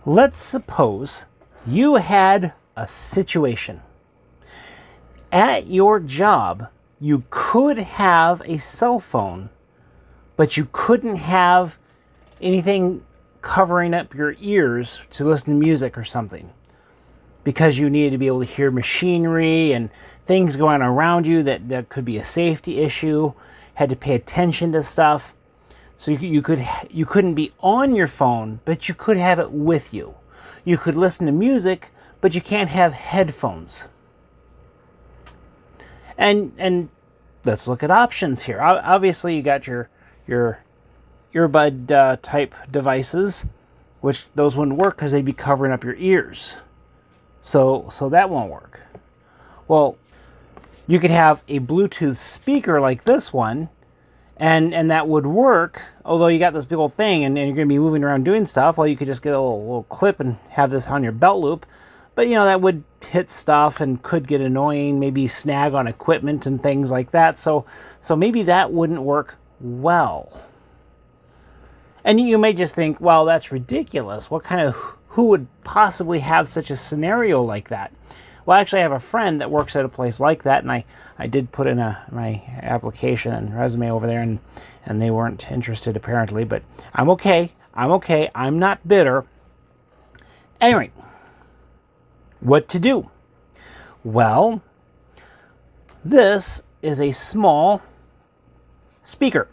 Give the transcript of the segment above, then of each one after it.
Let's suppose you had a situation. At your job, you could have a cell phone, but you couldn't have anything covering up your ears to listen to music or something, because you needed to be able to hear machinery and things going on around you that could be a safety issue, had to pay attention to stuff. So you couldn't be on your phone, but you could have it with you. You could listen to music, but you can't have headphones. And let's look at options here. Obviously, you got your earbud type devices, which those wouldn't work because they'd be covering up your ears. So that won't work. Well, you could have a Bluetooth speaker like this one, and that would work, although you got this big old thing and you're going to be moving around doing stuff. Well, you could just get a little clip and have this on your belt loop. But, that would hit stuff and could get annoying, maybe snag on equipment and things like that. So maybe that wouldn't work well. And you may just think, well, that's ridiculous. Who would possibly have such a scenario like that? Well, actually, I have a friend that works at a place like that, and I did put in my application and resume over there, and they weren't interested apparently, but I'm okay. I'm not bitter. Anyway, what to do? Well, this is a small speaker.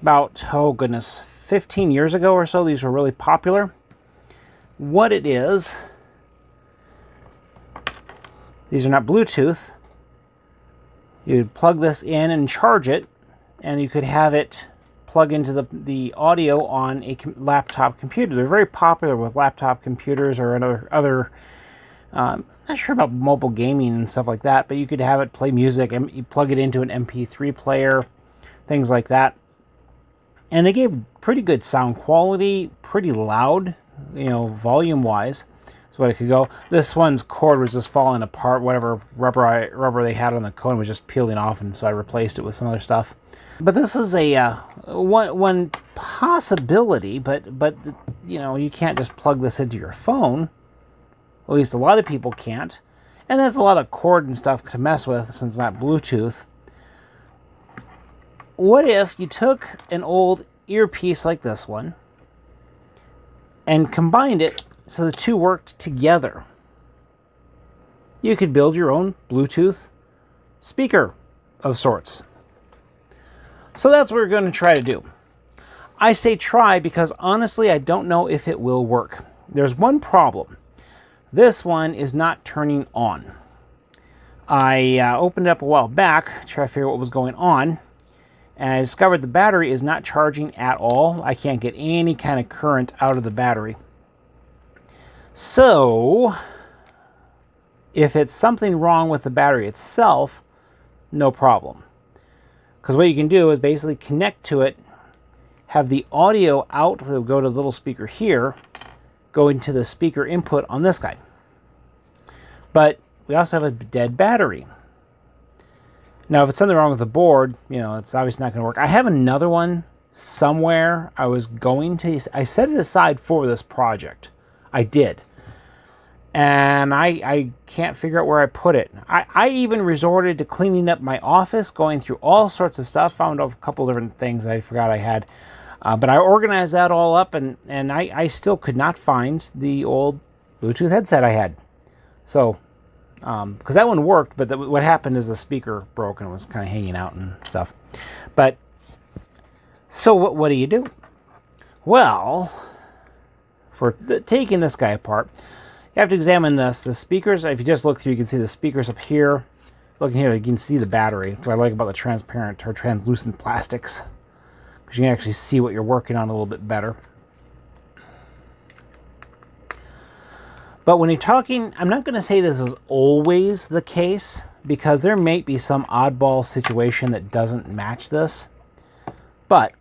About, 15 years ago or so, these were really popular. What it is, these are not Bluetooth. You'd plug this in and charge it, and you could have it plug into the audio on a laptop computer. They're very popular with laptop computers or other not sure about mobile gaming and stuff like that, but you could have it play music, and you plug it into an MP3 player, things like that. And they gave pretty good sound quality, pretty loud, volume-wise. That's what it could go. This one's cord was just falling apart. Whatever rubber they had on the cone was just peeling off, and so I replaced it with some other stuff. But this is a one possibility. But you can't just plug this into your phone. At least a lot of people can't, and there's a lot of cord and stuff to mess with since it's not Bluetooth. What if you took an old earpiece like this one and combined it so the two worked together? You could build your own Bluetooth speaker of sorts. So that's what we're going to try to do. I say try because honestly I don't know if it will work. There's one problem. This one is not turning on. I opened it up a while back to try to figure out what was going on, and I discovered the battery is not charging at all. I can't get any kind of current out of the battery. So, if it's something wrong with the battery itself, no problem. Because what you can do is basically connect to it, have the audio out, we'll go to the little speaker here, go into the speaker input on this guy. But we also have a dead battery. Now, if it's something wrong with the board, it's obviously not going to work. I have another one somewhere. I set it aside for this project. I did. And I can't figure out where I put it. I even resorted to cleaning up my office, going through all sorts of stuff, found a couple different things I forgot I had. But I organized that all up, and I still could not find the old Bluetooth headset I had. So, because that one worked, but what happened is the speaker broke and was kind of hanging out and stuff. But, so what do you do? Well, for taking this guy apart, you have to examine this. The speakers, if you just look through, you can see the speakers up here. Looking here, you can see the battery. That's what I like about the transparent or translucent plastics, because you can actually see what you're working on a little bit better. But when you're talking, I'm not going to say this is always the case, because there may be some oddball situation that doesn't match this. But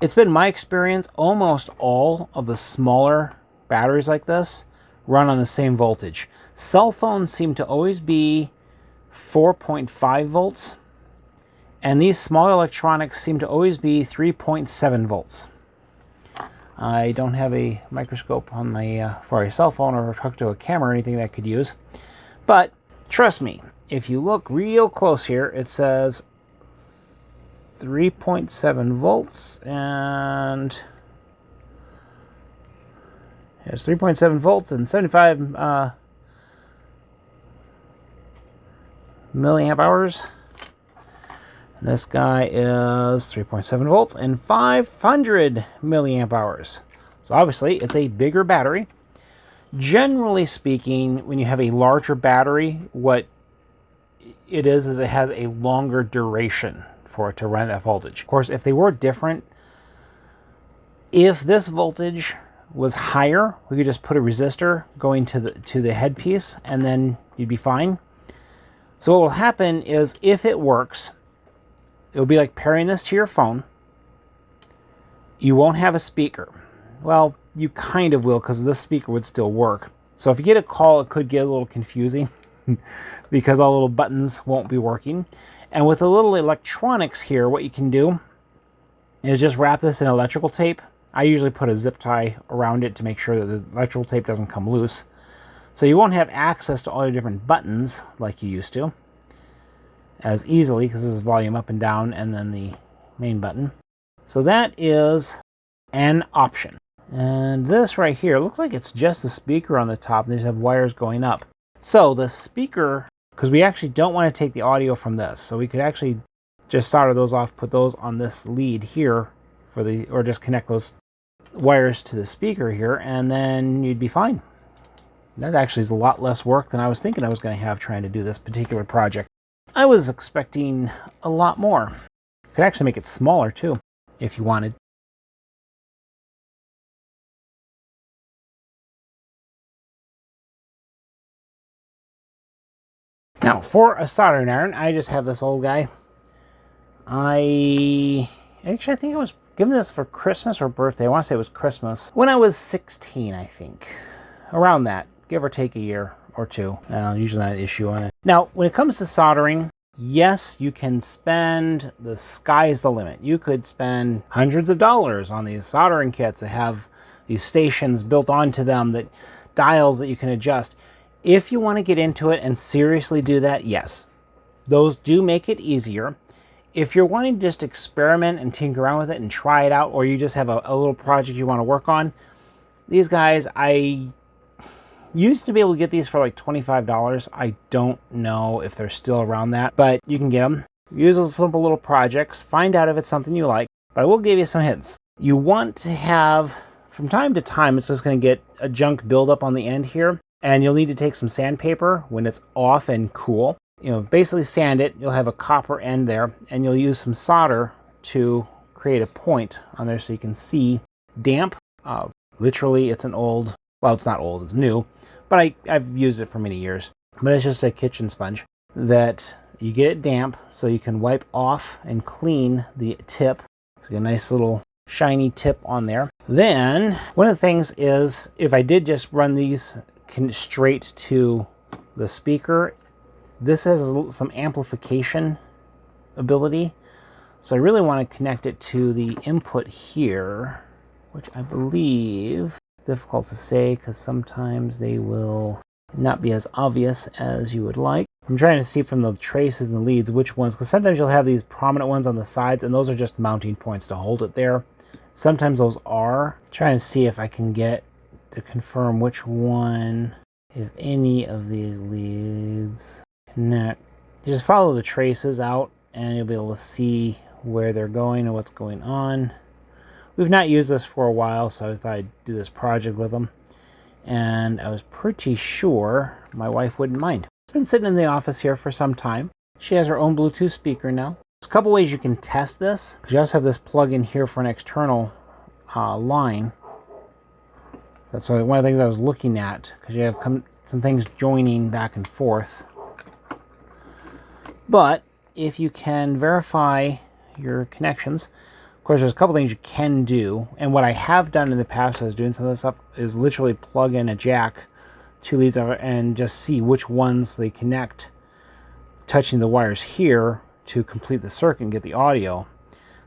it's been my experience, almost all of the smaller batteries like this run on the same voltage. Cell phones seem to always be 4.5 volts, and these small electronics seem to always be 3.7 volts. I don't have a microscope on my for a cell phone or hooked to a camera or anything that I could use. But trust me, if you look real close here, it says 3.7 volts, and there's 3.7 volts and 75 milliamp hours. This guy is 3.7 volts and 500 milliamp hours. So obviously it's a bigger battery. Generally speaking, when you have a larger battery, what it is it has a longer duration for it to run at voltage. Of course, if they were different, if this voltage was higher, we could just put a resistor going to the headpiece and then you'd be fine. So what will happen is, if it works, it'll be like pairing this to your phone. You won't have a speaker. Well, you kind of will, because this speaker would still work. So if you get a call, it could get a little confusing because all the little buttons won't be working. And with the little electronics here, what you can do is just wrap this in electrical tape. I usually put a zip tie around it to make sure that the electrical tape doesn't come loose. So you won't have access to all your different buttons like you used to as easily, because this is volume up and down and then the main button. So that is an option. And this right here looks like it's just the speaker on the top, and they just have wires going up. So the speaker, because we actually don't want to take the audio from this, so we could actually just solder those off, put those on this lead here for the, or just connect those wires to the speaker here, and then you'd be fine. That actually is a lot less work than I was thinking I was going to have trying to do this particular project. I was expecting a lot more. You could actually make it smaller too, if you wanted. Now, for a soldering iron, I just have this old guy. I think I was given this for Christmas or birthday. I want to say it was Christmas. When I was 16, I think. Around that, give or take a year or two. Usually not an issue on it. Now, when it comes to soldering, yes, you can spend, the sky is the limit. You could spend hundreds of dollars on these soldering kits that have these stations built onto them, that dials that you can adjust. If you want to get into it and seriously do that, yes, those do make it easier. If you're wanting to just experiment and tinker around with it and try it out, or you just have a little project you want to work on, these guys, I used to be able to get these for like $25. I don't know if they're still around that, but you can get them. Use those simple little projects, find out if it's something you like, but I will give you some hints. You want to have, from time to time, it's just going to get a junk buildup on the end here. And you'll need to take some sandpaper when it's off and cool. You know, basically sand it. You'll have a copper end there, and you'll use some solder to create a point on there so you can see damp. Literally, it's an old, well, it's not old, it's new, but I've used it for many years. But it's just a kitchen sponge that you get it damp so you can wipe off and clean the tip. So you get a nice little shiny tip on there. Then, one of the things is, if I did just run these straight to the speaker, this has some amplification ability, so I really want to connect it to the input here, which I believe is difficult to say because sometimes they will not be as obvious as you would like. I'm trying to see from the traces and the leads which ones, because sometimes you'll have these prominent ones on the sides, and those are just mounting points to hold it there. Sometimes those are. I'm trying to see if I can get to confirm which one, if any of these leads connect. You just follow the traces out and you'll be able to see where they're going and what's going on. We've not used this for a while, so I thought I'd do this project with them, and I was pretty sure my wife wouldn't mind. It's been sitting in the office here for some time. She has her own Bluetooth speaker now. There's a couple ways you can test this, because you also have this plug in here for an external line. That's one of the things I was looking at, because you have some things joining back and forth. But if you can verify your connections, of course, there's a couple things you can do. And what I have done in the past, I was doing some of this stuff, is literally plug in a jack, 2 leads of it, and just see which ones they connect, touching the wires here to complete the circuit and get the audio.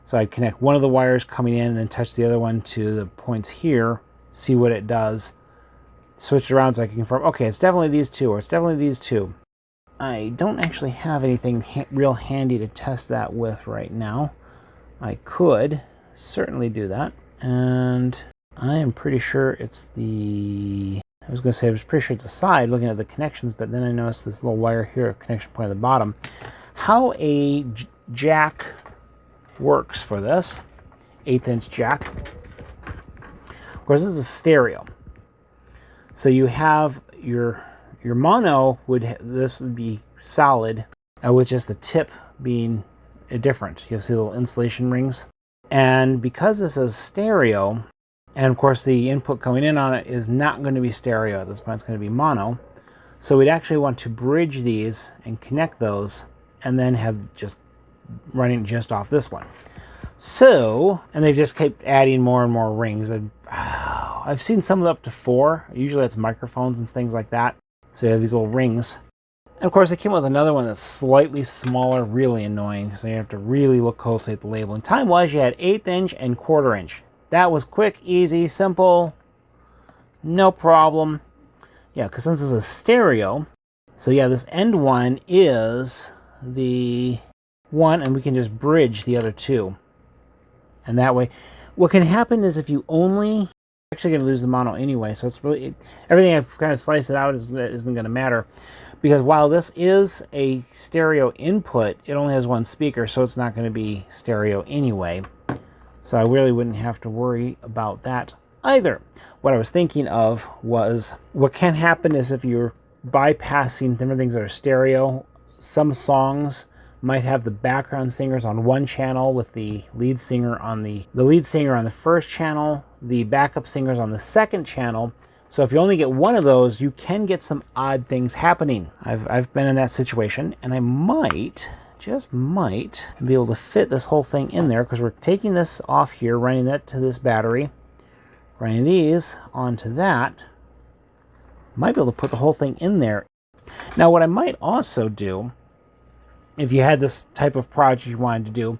So I'd connect one of the wires coming in and then touch the other one to the points here, see what it does, switch it around so I can confirm, okay, it's definitely these two, or it's definitely these two. I don't actually have anything real handy to test that with right now. I could certainly do that. And I am pretty sure it's the, I was going to say I was pretty sure it's the side looking at the connections, but then I noticed this little wire here, a connection point at the bottom. How a jack works for this, 1/8" jack. Of course, this is a stereo. So you have your mono this would be solid, with just the tip being different. You'll see little insulation rings. And because this is stereo, and of course the input coming in on it is not going to be stereo at this point, it's going to be mono. So we'd actually want to bridge these and connect those and then have just running just off this one. So, and they've just kept adding more and more rings. I've seen some up to 4. Usually it's microphones and things like that. So you have these little rings. And of course, they came with another one that's slightly smaller, really annoying, so you have to really look closely at the labeling. Time-wise, you had 1/8" and 1/4". That was quick, easy, simple, no problem. Yeah, because since it's a stereo, so yeah, this end one is the one, and we can just bridge the other two. And that way, what can happen is if you only, actually going to lose the mono anyway, so it's really, everything I've kind of sliced it out isn't going to matter. Because while this is a stereo input, it only has one speaker, so it's not going to be stereo anyway. So I really wouldn't have to worry about that either. What I was thinking of was, what can happen is if you're bypassing different things that are stereo, some songs might have the background singers on one channel with the lead singer on the lead singer on the first channel, the backup singers on the second channel. So if you only get one of those, you can get some odd things happening. I've been in that situation, and I might, just might, be able to fit this whole thing in there, because we're taking this off here, running that to this battery, running these onto that. Might be able to put the whole thing in there. Now what I might also do, if you had this type of project you wanted to do,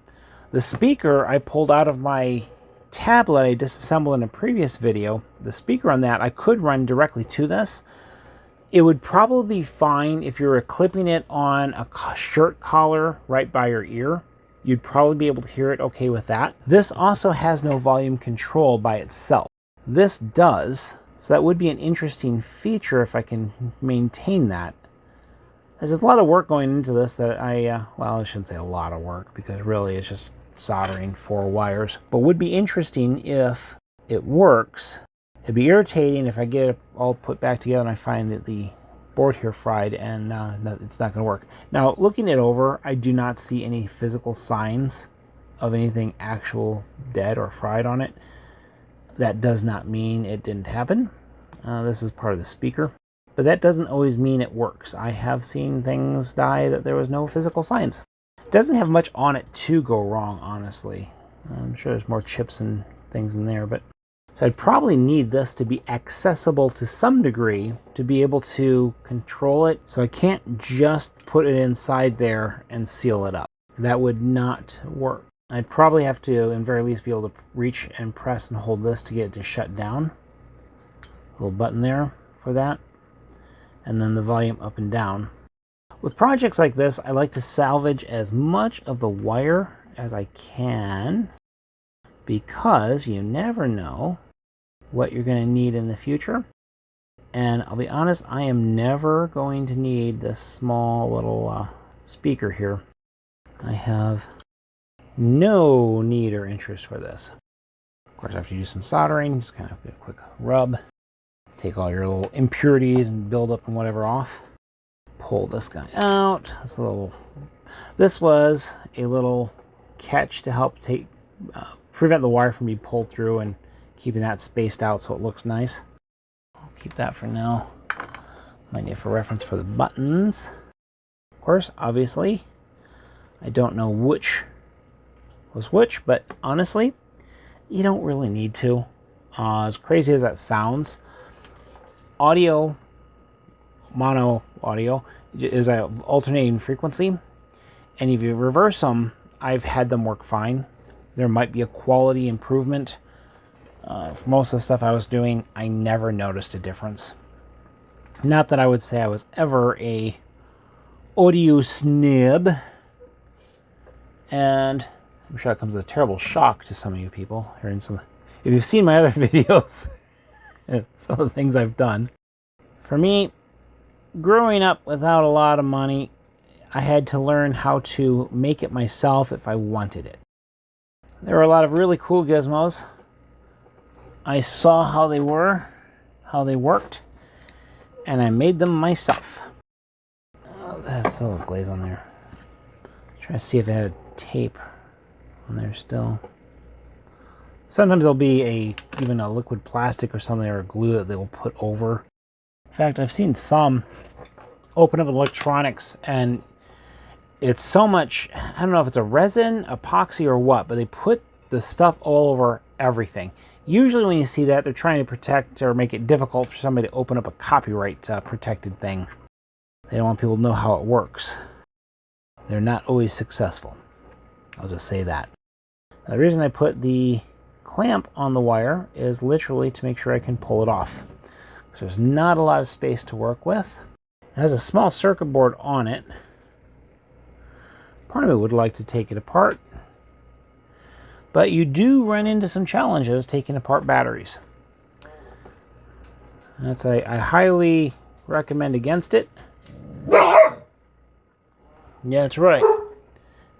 the speaker I pulled out of my tablet I disassembled in a previous video, the speaker on that I could run directly to this. It would probably be fine if you were clipping it on a shirt collar right by your ear. You'd probably be able to hear it okay with that. This also has no volume control by itself. This does, so that would be an interesting feature if I can maintain that. There's a lot of work going into this that well, I shouldn't say a lot of work, because really it's just soldering 4 wires, but would be interesting if it works. It'd be irritating if I get it all put back together and I find that the board here fried and it's not going to work. Now, looking it over, I do not see any physical signs of anything actual dead or fried on it. That does not mean it didn't happen. This is part of the speaker, but that doesn't always mean it works. I have seen things die that there was no physical signs. Doesn't have much on it to go wrong, honestly. I'm sure there's more chips and things in there, but so I'd probably need this to be accessible to some degree to be able to control it. So I can't just put it inside there and seal it up. That would not work. I'd probably have to, in very least, be able to reach and press and hold this to get it to shut down. A little button there for that, and then the volume up and down. With projects like this, I like to salvage as much of the wire as I can, because you never know what you're going to need in the future. And I'll be honest, I am never going to need this small little speaker here. I have no need or interest for this. Of course, after you do some soldering, just kind of do a quick rub. Take all your little impurities and buildup and whatever off. Pull this guy out. This was a little catch to help prevent the wire from being pulled through and keeping that spaced out so it looks nice. I'll keep that for now. Might need for reference for the buttons. Of course, obviously, I don't know which was which, but honestly, you don't really need to. As crazy as that sounds, audio, mono audio, is an alternating frequency, and if you reverse them, I've had them work fine. there might be a quality improvement. For most of the stuff I was doing, I never noticed a difference. Not that I would say I was ever a audio snob. And I'm sure that comes as a terrible shock to some of you people. If you've seen my other videos, some of the things I've done. For me, growing up without a lot of money, I had to learn how to make it myself if I wanted it. There were a lot of really cool gizmos. I saw how they were, how they worked, and I made them myself. Oh, that's still a glaze on there. Trying to see if it had tape on there still. Sometimes there'll be even a liquid plastic or something, or a glue that they will put over. In fact, I've seen some open up electronics and it's so much, I don't know if it's a resin, epoxy, or what, but they put the stuff all over everything. Usually when you see that, they're trying to protect or make it difficult for somebody to open up a copyright protected thing. They don't want people to know how it works. They're not always successful. I'll just say that. Now, the reason I put the clamp on the wire is literally to make sure I can pull it off. So there's not a lot of space to work with. It has a small circuit board on it. Part of me would like to take it apart, but you do run into some challenges taking apart batteries. I highly recommend against it. Yeah, that's right.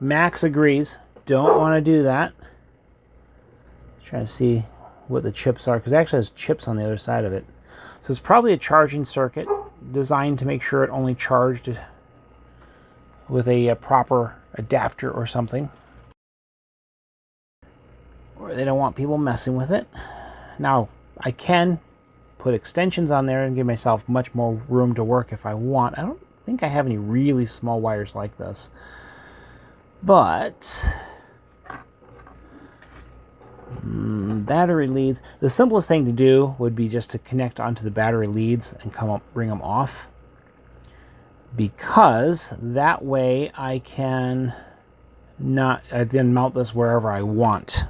Max agrees. Don't want to do that. Trying to see what the chips are, because it actually has chips on the other side of it. So it's probably a charging circuit designed to make sure it only charged with a proper adapter or something. Or they don't want people messing with it. Now, I can put extensions on there and give myself much more room to work if I want. I don't think I have any really small wires like this. But battery leads, the simplest thing to do would be just to connect onto the battery leads and bring them off, because that way I can then mount this wherever I want.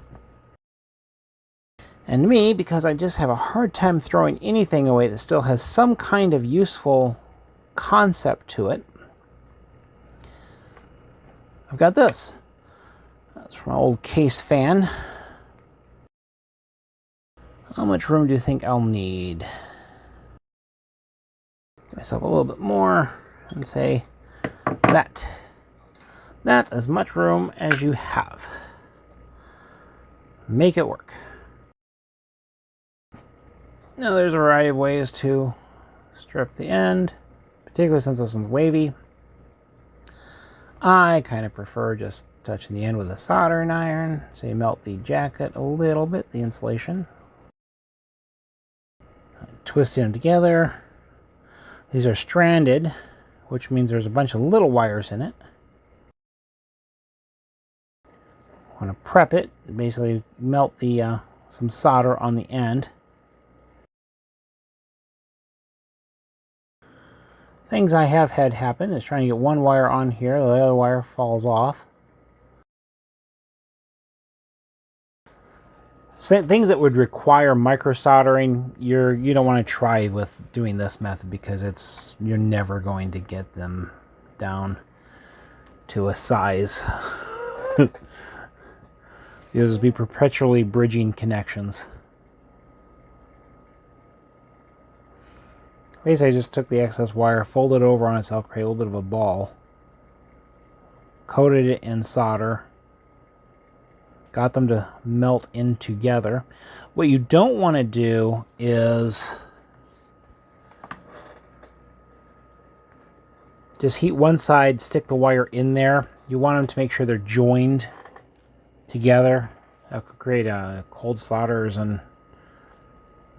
And me, because I just have a hard time throwing anything away that still has some kind of useful concept to it, I've got this. That's from my old case fan. How much room do you think I'll need? Give myself a little bit more and say that. That's as much room as you have. Make it work. Now there's a variety of ways to strip the end, particularly since this one's wavy. I kind of prefer just touching the end with a soldering iron, so you melt the jacket a little bit, the insulation. Twisting them together. These are stranded, which means there's a bunch of little wires in it. I want to prep it, basically melt the some solder on the end. Things I have had happen is trying to get one wire on here, the other wire falls off. Things that would require micro soldering, you don't want to try with doing this method, because you're never going to get them down to a size. You'll just be perpetually bridging connections. Basically, I just took the excess wire, folded it over on itself, create a little bit of a ball, coated it in solder, got them to melt in together. What you don't want to do is just heat one side, stick the wire in there. You want them to make sure they're joined together. That could create cold solders and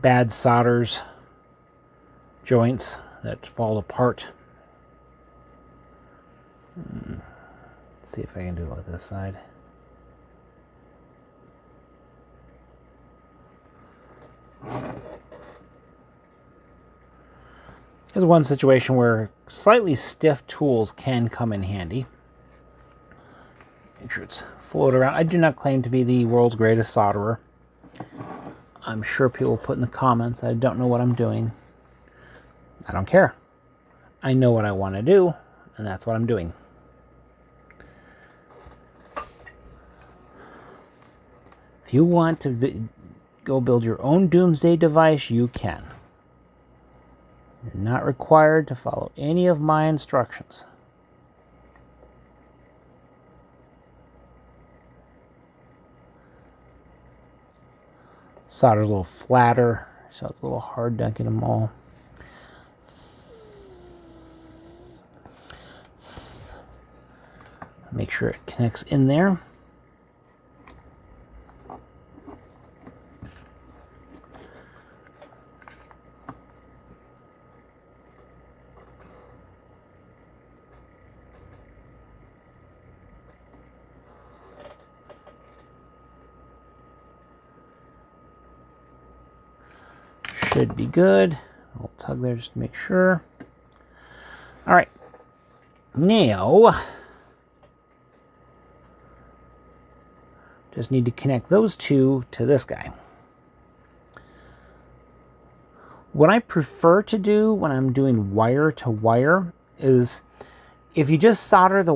bad solders, joints that fall apart. Let's see if I can do it with this side. Here's one situation where slightly stiff tools can come in handy. Make sure it's float around. I do not claim to be the world's greatest solderer. I'm sure people will put in the comments I don't know what I'm doing. I don't care. I know what I want to do, and that's what I'm doing. If you want to go build your own doomsday device, you can. You're not required to follow any of my instructions. Solder's a little flatter, so it's a little hard to get them all. Make sure it connects in there. Should be good. A little tug there just to make sure. All right. Now, just need to connect those two to this guy. What I prefer to do when I'm doing wire to wire is if you just solder the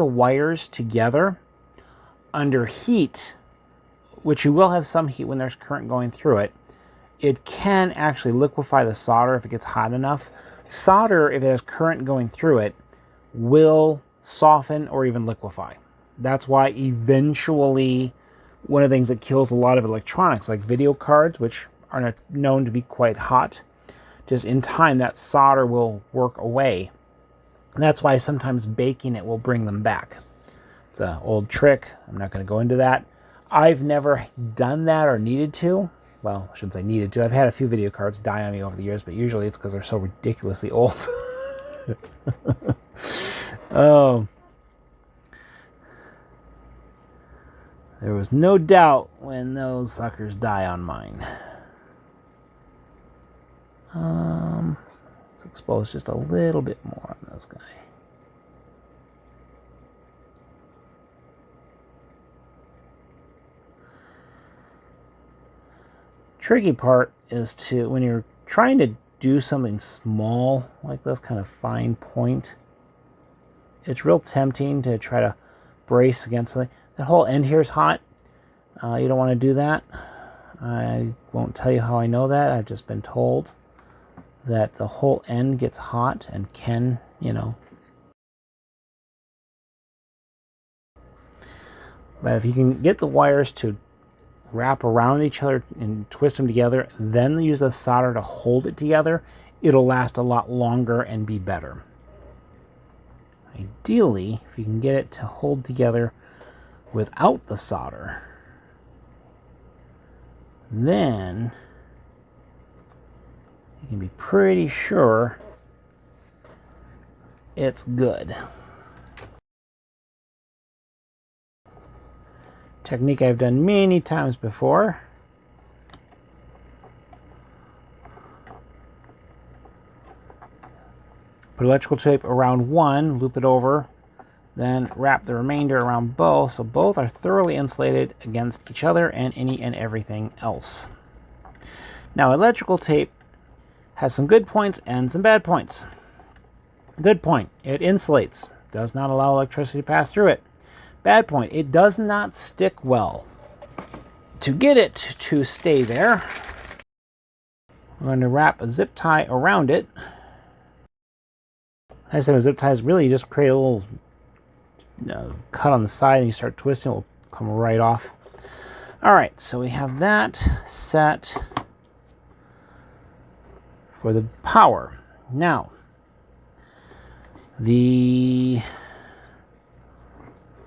wires together under heat, which you will have some heat when there's current going through it, it can actually liquefy the solder if it gets hot enough. Solder, if it has current going through it, will soften or even liquefy. That's why eventually one of the things that kills a lot of electronics, like video cards, which are known to be quite hot, just in time that solder will work away. And that's why sometimes baking it will bring them back. It's an old trick. I'm not going to go into that. I've never done that or needed to. Well, I shouldn't say needed to. I've had a few video cards die on me over the years, but usually it's because they're so ridiculously old. Oh. There was no doubt when those suckers die on mine. Let's expose just a little bit more on this guy. Tricky part is to, when you're trying to do something small like this, kind of fine point, it's real tempting to try to brace against something. The whole end here is hot. You don't want to do that. I won't tell you how I know that. I've just been told that the whole end gets hot and can, But if you can get the wires to wrap around each other and twist them together, then use the solder to hold it together, it'll last a lot longer and be better. Ideally, if you can get it to hold together without the solder, then you can be pretty sure it's good. Technique I've done many times before. Put electrical tape around one, loop it over, then wrap the remainder around both, so both are thoroughly insulated against each other and any and everything else. Now, electrical tape has some good points and some bad points. Good point, it insulates, does not allow electricity to pass through it. Bad point, it does not stick well. To get it to stay there, I'm going to wrap a zip tie around it. Nice thing with zip ties, really you just create a little cut on the side and you start twisting, it will come right off. All right, so we have that set for the power. Now, the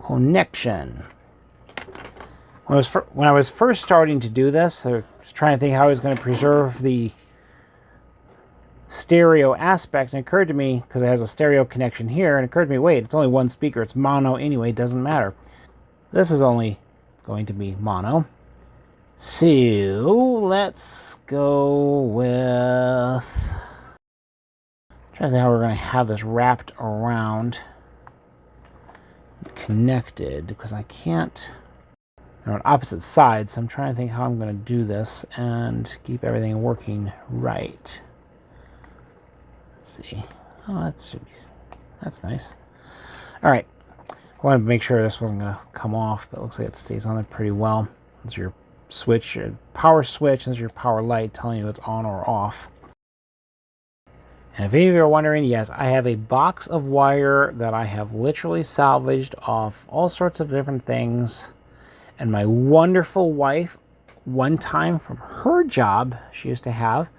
connection. When I was first starting to do this, I was trying to think how I was going to preserve the stereo aspect, and it occurred to me, because it has a stereo connection here, and it occurred to me, wait, it's only one speaker, it's mono anyway, it doesn't matter. This is only going to be mono. So let's go with, I'm trying to see how we're going to have this wrapped around. connected, because I can't, they're on opposite sides, so I'm trying to think how I'm going to do this and keep everything working right. Let's see. Oh, that's nice. All right. I wanted to make sure this wasn't going to come off, but it looks like it stays on there pretty well. There's your switch, your power switch, and there's your power light telling you it's on or off. And if any of you are wondering, yes, I have a box of wire that I have literally salvaged off all sorts of different things. And my wonderful wife, one time from her job she used to have,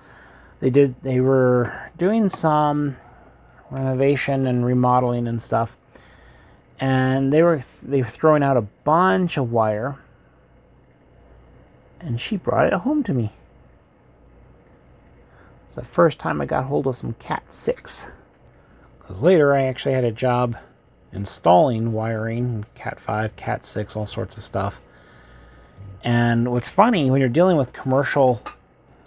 they were doing some renovation and remodeling and stuff. And they were throwing out a bunch of wire. And she brought it home to me. It's the first time I got hold of some Cat 6. Because later I actually had a job installing wiring, Cat 5, Cat 6, all sorts of stuff. And what's funny, when you're dealing with commercial,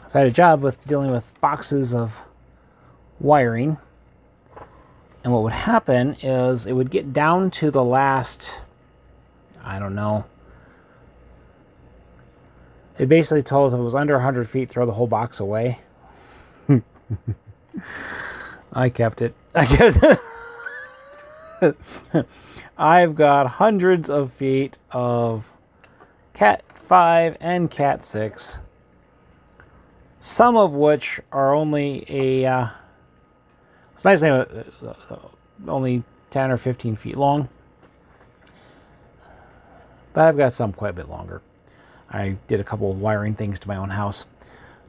so I had a job with dealing with boxes of wiring. And what would happen is it would get down to the last, I don't know. It basically told us if it was under 100 feet, throw the whole box away. I kept it. I've got hundreds of feet of Cat 5 and Cat 6. Some of which are only a... it's nice thing, only 10 or 15 feet long. But I've got some quite a bit longer. I did a couple of wiring things to my own house.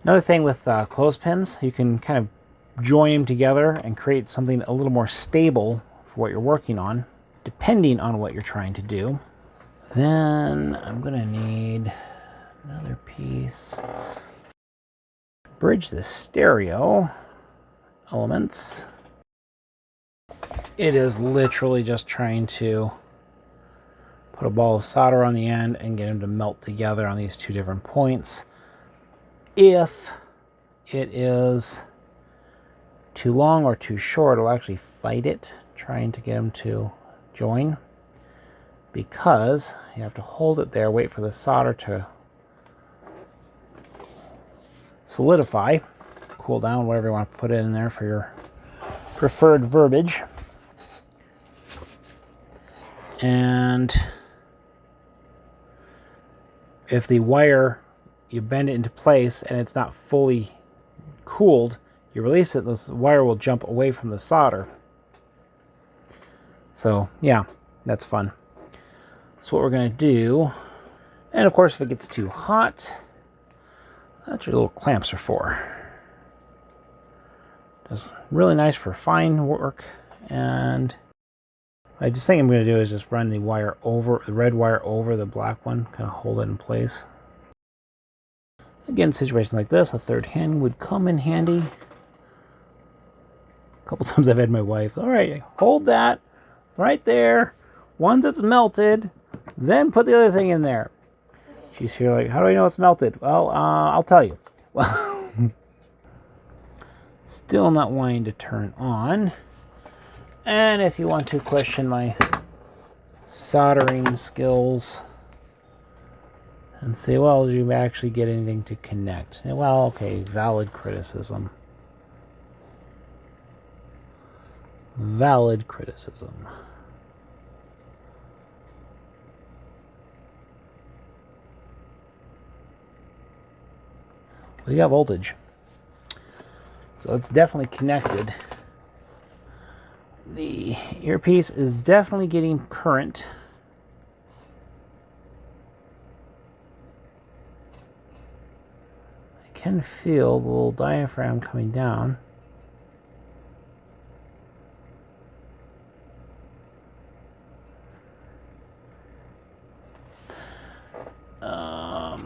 Another thing with clothespins, you can kind of join them together and create something a little more stable for what you're working on, depending on what you're trying to do. Then I'm going to need another piece. Bridge the stereo elements. It is literally just trying to put a ball of solder on the end and get them to melt together on these two different points. If it is too long or too short, it'll actually fight it, trying to get them to join, because you have to hold it there, wait for the solder to solidify, cool down, whatever you want to put in there for your preferred verbiage. And if the wire, you bend it into place and it's not fully cooled, you release it, the wire will jump away from the solder. So yeah, that's fun. So what we're going to do, and of course if it gets too hot, that's what your little clamps are for. It's really nice for fine work. And I just think I'm going to do is just run the wire over, the red wire over the black one, kind of hold it in place. Again, situations like this, a third hand would come in handy. A couple times I've had my wife, all right, hold that right there. Once it's melted, then put the other thing in there. She's here like, how do I know it's melted? Well, I'll tell you. Well, still not wanting to turn on. And if you want to question my soldering skills and say, well, did you actually get anything to connect? Well, okay, valid criticism. Valid criticism. We got voltage. So it's definitely connected. The earpiece is definitely getting current. I can feel the little diaphragm coming down.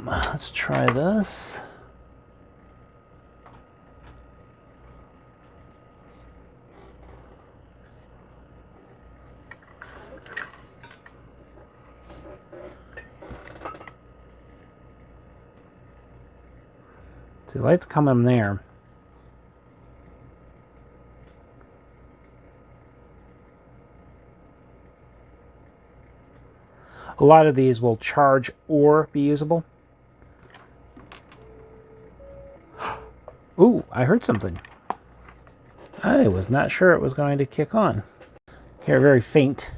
Let's try this. See, the light's coming there. A lot of these will charge or be usable. Ooh, I heard something. I was not sure it was going to kick on. Hear a very faint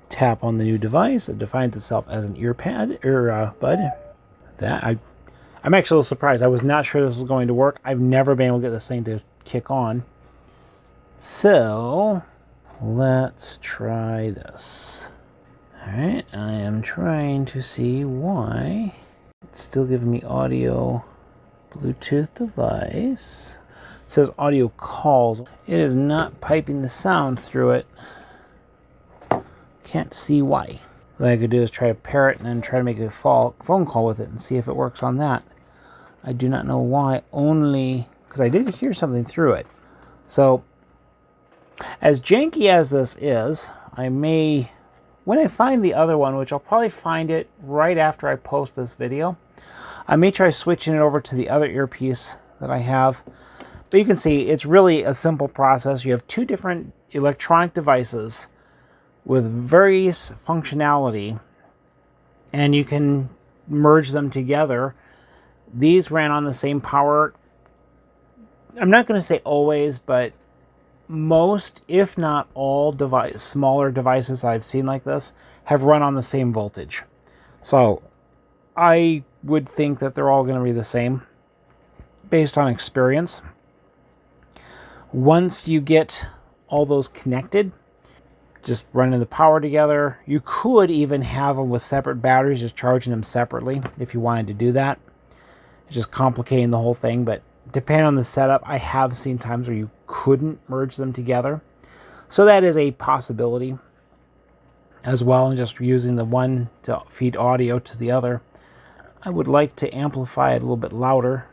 tap on the new device that defines itself as an earbud. I'm actually a little surprised. I was not sure this was going to work. I've never been able to get this thing to kick on. So let's try this. Alright, I am trying to see why it's still giving me audio Bluetooth device. It says audio calls. It is not piping the sound through it. Can't see why. What I could do is try to pair it and then try to make a phone call with it and see if it works on that. I do not know why, only because I did hear something through it. So, as janky as this is, I may, when I find the other one, which I'll probably find it right after I post this video, I may try switching it over to the other earpiece that I have. But you can see it's really a simple process. You have two different electronic devices with various functionality, and you can merge them together. These ran on the same power. I'm not going to say always, but most, if not all, smaller devices that I've seen like this have run on the same voltage. So I would think that they're all going to be the same based on experience. Once you get all those connected, just running the power together. You could even have them with separate batteries, just charging them separately if you wanted to do that. It's just complicating the whole thing, but depending on the setup, I have seen times where you couldn't merge them together. So that is a possibility as well, and just using the one to feed audio to the other. I would like to amplify it a little bit louder.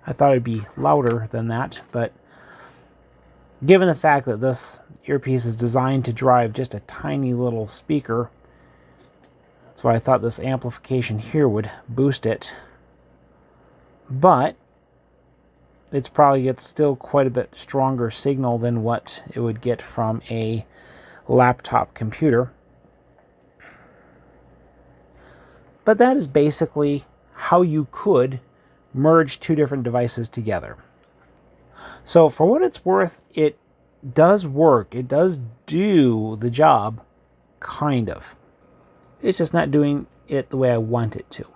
I thought it'd be louder than that, but given the fact that this earpiece is designed to drive just a tiny little speaker, that's why I thought this amplification here would boost it. But it's probably gets still quite a bit stronger signal than what it would get from a laptop computer. But that is basically how you could merge two different devices together. So for what it's worth, it does work. It does do the job, kind of. It's just not doing it the way I want it to.